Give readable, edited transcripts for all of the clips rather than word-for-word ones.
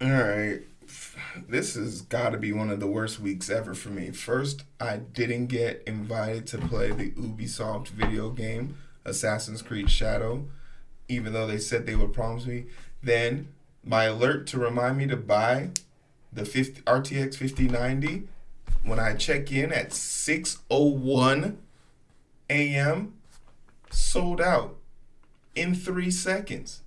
All right. This has got to be one of the worst weeks ever for me. First, I didn't get invited to play the Ubisoft video game, Assassin's Creed Shadow, even though they said they would promise me. Then, my alert to remind me to buy the RTX 5090 when I check in at 6:01 a.m. sold out in 3 seconds.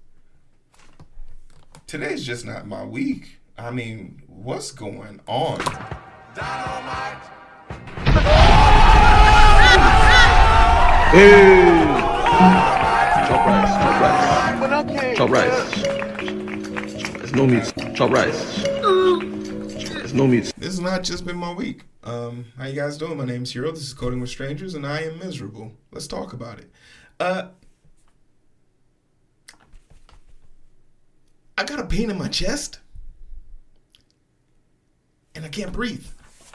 Today's just not my week. I mean, what's going on? Dynamite. Hey! Chop rice. Chop rice. There's no meat. Chop rice. There's no meat. This has not just been my week. How you guys doing? My name's Hero. This is Coding with Strangers, and I am miserable. Let's talk about it. I got a pain in my chest, and I can't breathe.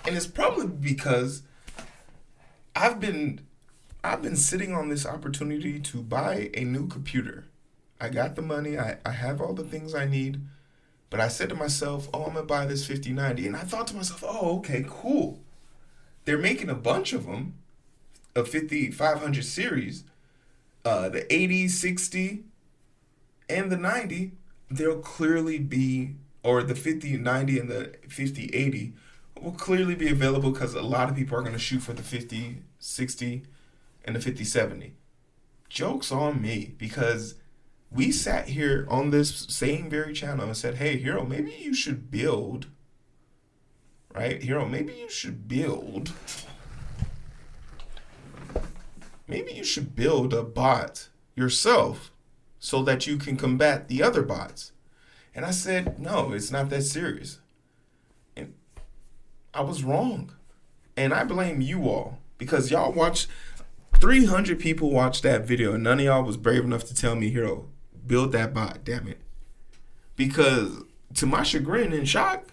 And it's probably because I've been sitting on this opportunity to buy a new computer. I got the money. I have all the things I need. But I said to myself, oh, I'm going to buy this 5090. And I thought to myself, oh, okay, cool. They're making a bunch of them, a 5500 series, the 80, 60, and the 90. They'll clearly be, or the 5090 and the 5080 will clearly be available because a lot of people are going to shoot for the 5060 and the 5070. Joke's on me, because we sat here on this same very channel and said, hey, Hero, maybe you should build, right? Hero, maybe you should build a bot yourself so that you can combat the other bots. And I said, no, it's not that serious. And I was wrong. And I blame you all, because y'all watched, 300 people watched that video, and none of y'all was brave enough to tell me, Hero, build that bot, damn it. Because to my chagrin and shock,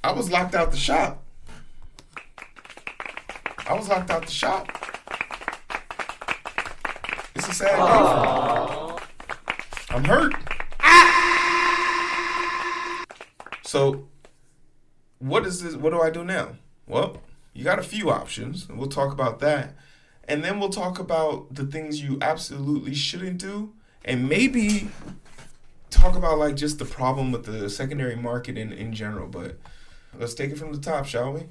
I was locked out the shop. It's a sad day for me. I'm hurt. So, what do I do now? Well, you got a few options, and we'll talk about that. And then we'll talk about the things you absolutely shouldn't do, and maybe talk about like just the problem with the secondary market in general. But let's take it from the top, shall we?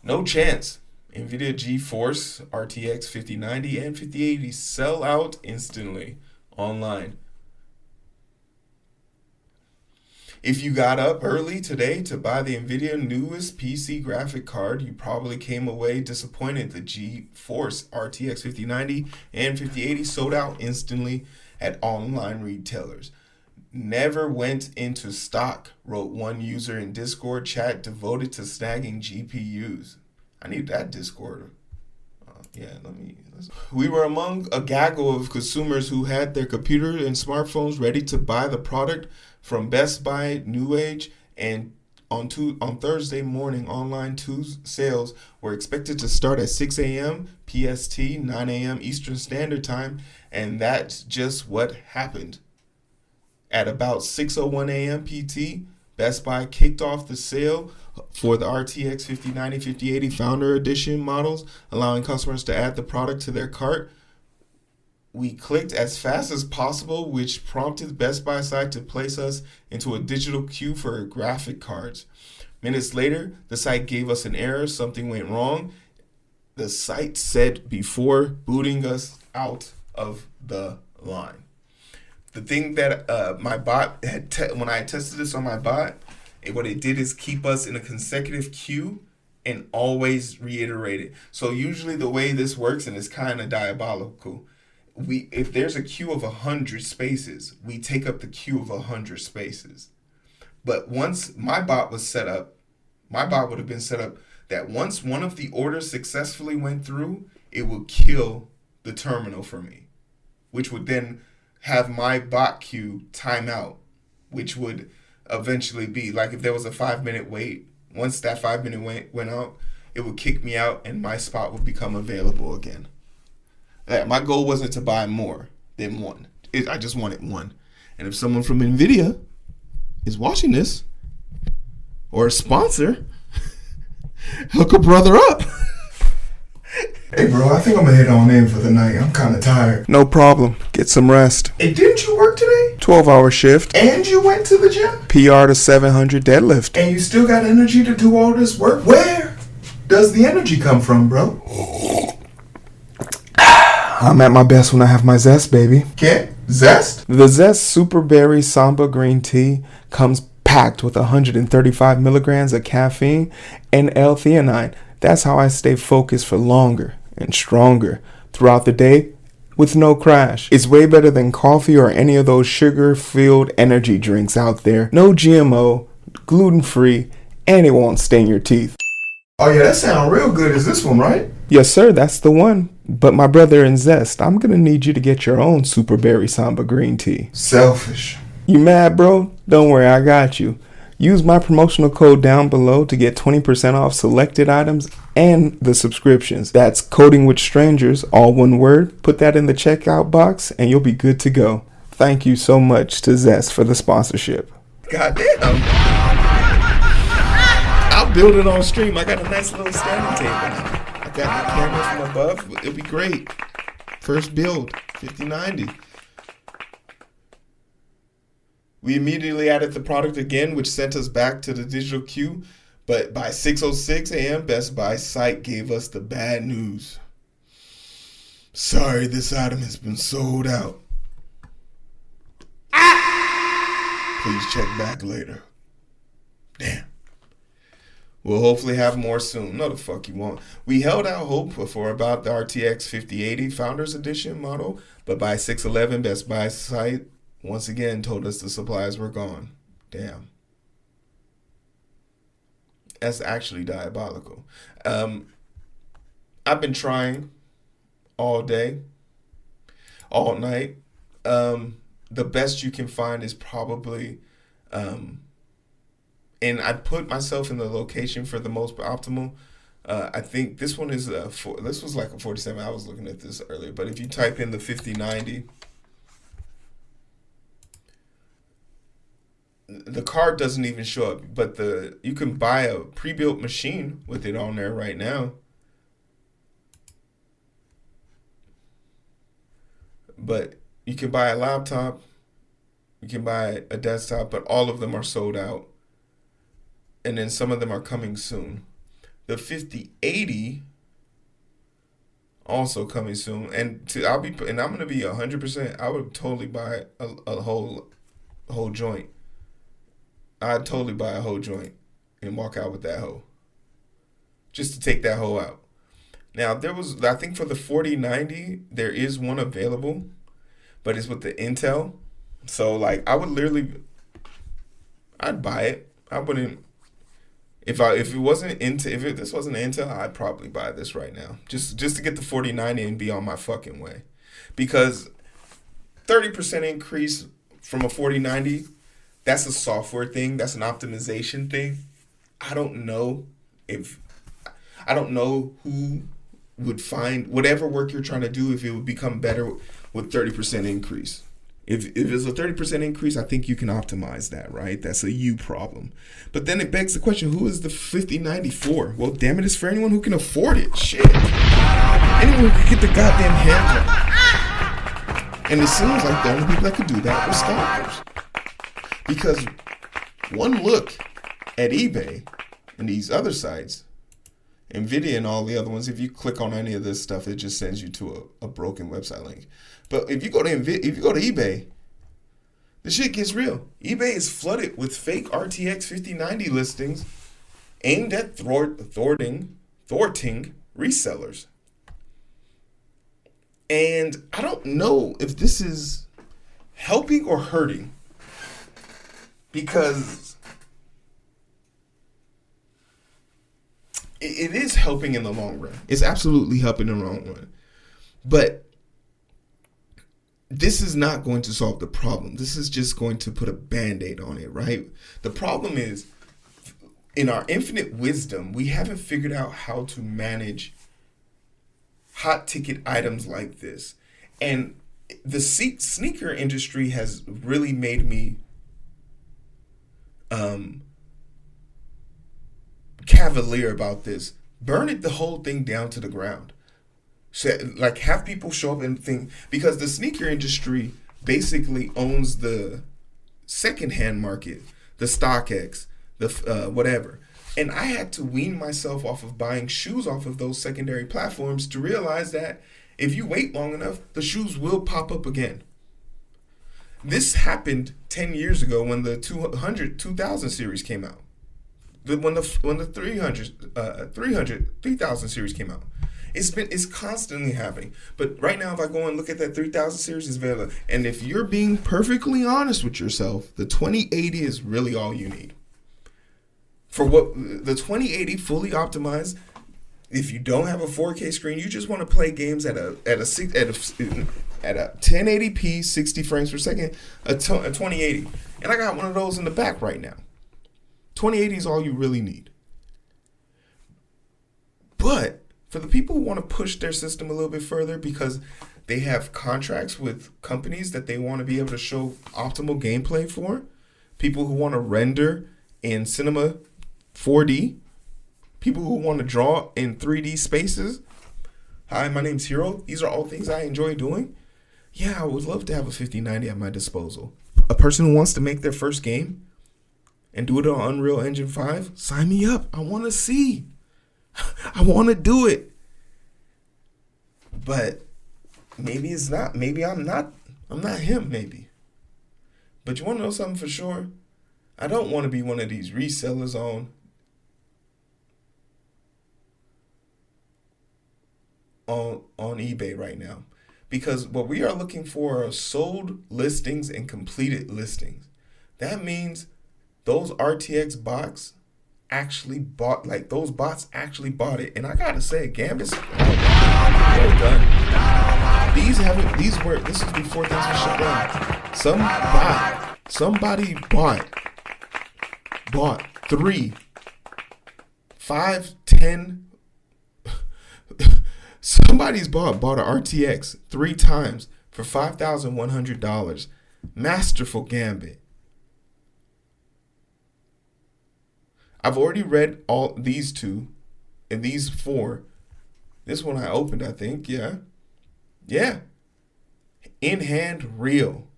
No chance. Nvidia GeForce RTX 5090 and 5080 sell out instantly online. If you got up early today to buy the Nvidia newest PC graphic card, you probably came away disappointed. The GeForce RTX 5090 and 5080 sold out instantly at online retailers. Never went into stock, wrote one user in Discord chat devoted to snagging GPUs. I need that Discord. We were among a gaggle of consumers who had their computers and smartphones ready to buy the product from Best Buy, New Age, and on Thursday morning, online sales were expected to start at 6 a.m. PST, 9 a.m. Eastern Standard Time, and that's just what happened. At about 6:01 a.m. PT, Best Buy kicked off the sale for the RTX 5090, 5080 Founder Edition models, allowing customers to add the product to their cart. We clicked as fast as possible, which prompted Best Buy site to place us into a digital queue for graphic cards. Minutes later, the site gave us an error. Something went wrong. The site said before booting us out of the line. The thing that my bot had, when I tested this on my bot, what it did is keep us in a consecutive queue and always reiterate it. So usually the way this works, and it's kind of diabolical, if there's a queue of 100 spaces, we take up the queue of 100 spaces. But once my bot was set up, my bot would have been set up that once one of the orders successfully went through, it would kill the terminal for me, which would then have my bot queue time out, which would eventually be like if there was a 5-minute wait, once that 5-minute wait went out, it would kick me out and my spot would become available again. My goal wasn't to buy more than one. I just wanted one. And if someone from Nvidia is watching this or a sponsor, hook a brother up. Hey bro, I think I'm gonna head on in for the night. I'm kind of tired. No problem. Get some rest. Hey, didn't you work today? 12-hour shift. And you went to the gym? PR to 700 deadlift. And you still got energy to do all this work? Where does the energy come from, bro? I'm at my best when I have my zest, baby. Okay? Zest? The Zest Super Berry Samba Green Tea comes packed with 135 milligrams of caffeine and L-theanine. That's how I stay focused for longer and stronger throughout the day with no crash. It's way better than coffee or any of those sugar-filled energy drinks out there. No GMO, gluten-free, and it won't stain your teeth. Oh yeah, that sounds real good. Is this one right? Yes sir, that's the one. But my brother in Zest, I'm gonna need you to get your own Super Berry Samba Green Tea. Selfish. You mad, bro? Don't worry, I got you. Use my promotional code down below to get 20% off selected items and the subscriptions. That's Coding with Strangers, all one word. Put that in the checkout box and you'll be good to go. Thank you so much to Zest for the sponsorship. Goddamn. I'll build it on stream. I got a nice little standing table. I got my camera from above. It'll be great. First build, 5090. We immediately added the product again, which sent us back to the digital queue. But by 6:06 a.m., Best Buy site gave us the bad news. Sorry, this item has been sold out. Please check back later. Damn. We'll hopefully have more soon. No, the fuck you won't. We held out hope for about the RTX 5080 Founders Edition model, but by 6:11, Best Buy site once again told us the supplies were gone. Damn. That's actually diabolical. I've been trying all day, all night. The best you can find is probably, and I put myself in the location for the most optimal. I think this one is this was like a 47. I was looking at this earlier, but if you type in the 5090, the card doesn't even show up, but you can buy a pre-built machine with it on there right now. But you can buy a laptop, you can buy a desktop, but all of them are sold out. And then some of them are coming soon. The 5080 also coming soon. And I'm gonna be 100%. I would totally buy a whole joint. I'd totally buy a whole joint and walk out with that hoe. Just to take that hoe out. Now, I think for the 4090, there is one available, but it's with the Intel. So, like, I'd buy it. I wouldn't, if this wasn't Intel, I'd probably buy this right now. Just to get the 4090 and be on my fucking way. Because 30% increase from a 4090, that's a software thing. That's an optimization thing. I don't know who would find whatever work you're trying to do if it would become better with 30% increase. If it's a 30% increase, I think you can optimize that, right? That's a you problem. But then it begs the question, who is the 5090 for? Well, damn it, it's for anyone who can afford it. Shit. Anyone who can get the goddamn hands on it. And it seems like the only people that could do that were scalpers. Because one look at eBay and these other sites, Nvidia and all the other ones, if you click on any of this stuff, it just sends you to a broken website link. But if you go to eBay, the shit gets real. eBay is flooded with fake RTX 5090 listings aimed at thwarting resellers. And I don't know if this is helping or hurting. Because it is helping in the long run. It's absolutely helping in the long run. But this is not going to solve the problem. This is just going to put a Band-Aid on it, right? The problem is, in our infinite wisdom, we haven't figured out how to manage hot ticket items like this. And the sneaker industry has really made me cavalier about this. Burn it the whole thing down to the ground. So, like, have people show up and think, because the sneaker industry basically owns the secondhand market, the StockX, the whatever. And I had to wean myself off of buying shoes off of those secondary platforms to realize that if you wait long enough, the shoes will pop up again. This happened 10 years ago when the 2000 series came out. When the 3000 series came out. It's constantly happening. But right now, if I go and look at that 3000 series, it's available. And if you're being perfectly honest with yourself, the 2080 is really all you need. For what the 2080 fully optimized, if you don't have a 4K screen, you just want to play games at a 1080p 60 frames per second, a 2080. And I got one of those in the back right now. 2080 is all you really need. But for the people who want to push their system a little bit further because they have contracts with companies that they want to be able to show optimal gameplay for, people who want to render in cinema 4D, people who want to draw in 3D spaces. Hi, my name's Hero. These are all things I enjoy doing. Yeah, I would love to have a 5090 at my disposal. A person who wants to make their first game and do it on Unreal Engine 5, sign me up. I want to see. I want to do it. But maybe it's not. Maybe I'm not him, maybe. But you want to know something for sure? I don't want to be one of these resellers on eBay right now. Because what we are looking for are sold listings and completed listings. That means those RTX bots actually bought, like those bots actually bought it. And I gotta say, Gambit's well done. This is before things were shut down. Somebody bought 3, 5, 10. Somebody's bought an RTX 3 times for $5,100. Masterful Gambit. I've already read all these 2 and these 4. This one I opened, I think. Yeah. In hand real.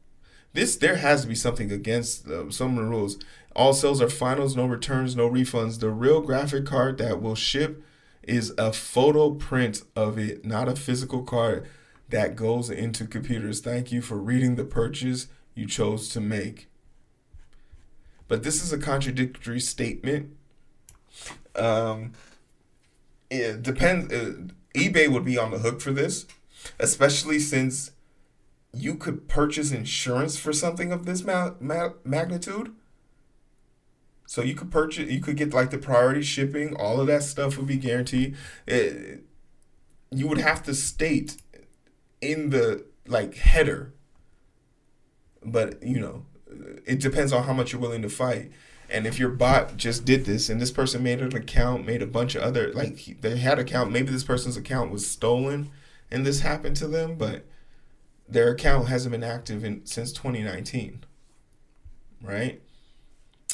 There has to be something against some of the rules. All sales are finals, no returns, no refunds. The real graphic card that will ship is a photo print of it, not a physical card that goes into computers. Thank you for reading the purchase you chose to make. But this is a contradictory statement. It depends. eBay would be on the hook for this, especially since you could purchase insurance for something of this magnitude. So you could get like the priority shipping, all of that stuff would be guaranteed. You would have to state in the like header, but it depends on how much you're willing to fight. And if your bot just did this and this person made an account, made a bunch of other, like they had an account, maybe this person's account was stolen and this happened to them, but their account hasn't been active since 2019, right?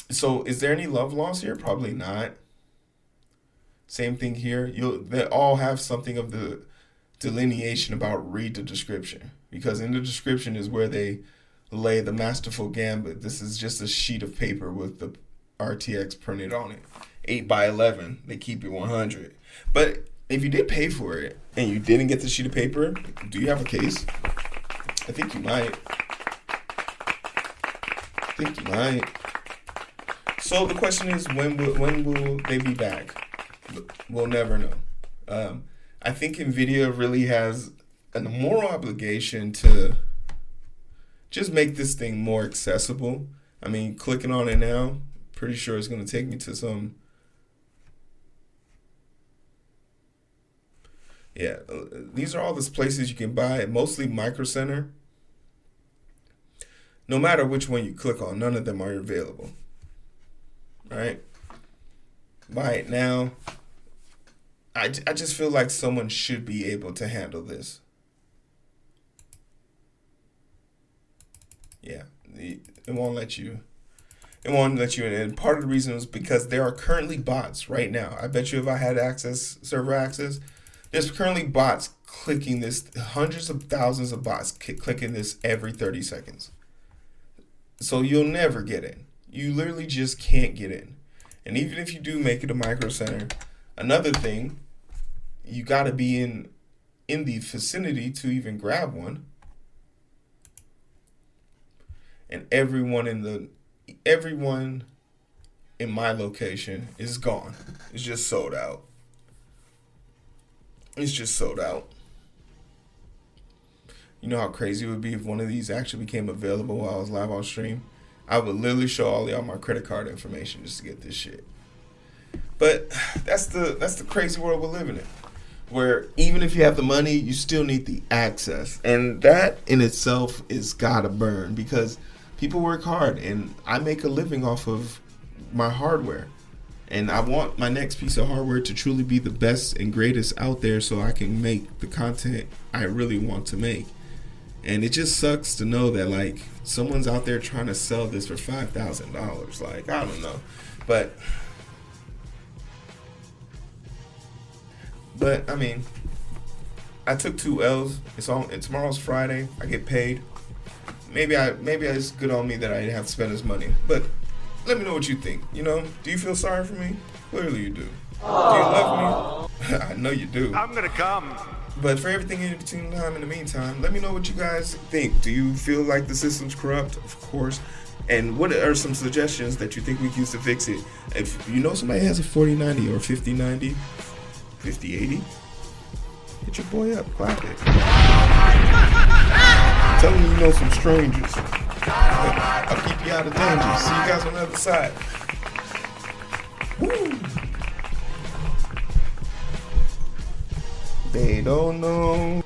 So is there any love loss here? Probably not. Same thing here. They all have something of the delineation about read the description, because in the description is where they lay the masterful gambit. This is just a sheet of paper with the RTX printed on it. 8x11. They keep it 100. But if you did pay for it and you didn't get the sheet of paper, do you have a case? I think you might. So the question is, when will they be back? We'll never know. I think Nvidia really has a moral obligation to just make this thing more accessible. I mean, clicking on it now, pretty sure it's going to take me to some. Yeah, these are all the places you can buy it, mostly Micro Center. No matter which one you click on, none of them are available. Right? Buy it now. I just feel like someone should be able to handle this. Yeah, it won't let you. It won't let you in. And part of the reason is because there are currently bots right now. I bet you if I had server access, there's currently bots clicking this, hundreds of thousands of bots clicking this every 30 seconds. So you'll never get in. You literally just can't get in. And even if you do make it a micro center, another thing, you got to be in the vicinity to even grab one. And everyone in my location is gone. It's just sold out. It's just sold out. You know how crazy it would be if one of these actually became available while I was live on stream? I would literally show all y'all my credit card information just to get this shit. But that's the crazy world we're living in, where even if you have the money, you still need the access. And that in itself is gotta burn, because people work hard and I make a living off of my hardware. And I want my next piece of hardware to truly be the best and greatest out there so I can make the content I really want to make. And it just sucks to know that like someone's out there trying to sell this for $5,000. Like, I don't know. But I mean, I took 2 L's. Tomorrow's Friday. I get paid. Maybe it's good on me that I didn't have to spend this money. But let me know what you think. You know, do you feel sorry for me? Clearly you do. Aww. Do you love me? I know you do. I'm gonna come. But for everything in between time, in the meantime, let me know what you guys think. Do you feel like the system's corrupt? Of course. And what are some suggestions that you think we can use to fix it? If you know somebody has a 4090 or 5090, 5080, hit your boy up, clap it. Tell them you know some strangers. I'll keep you out of danger. See you guys on the other side. Woo. They don't know.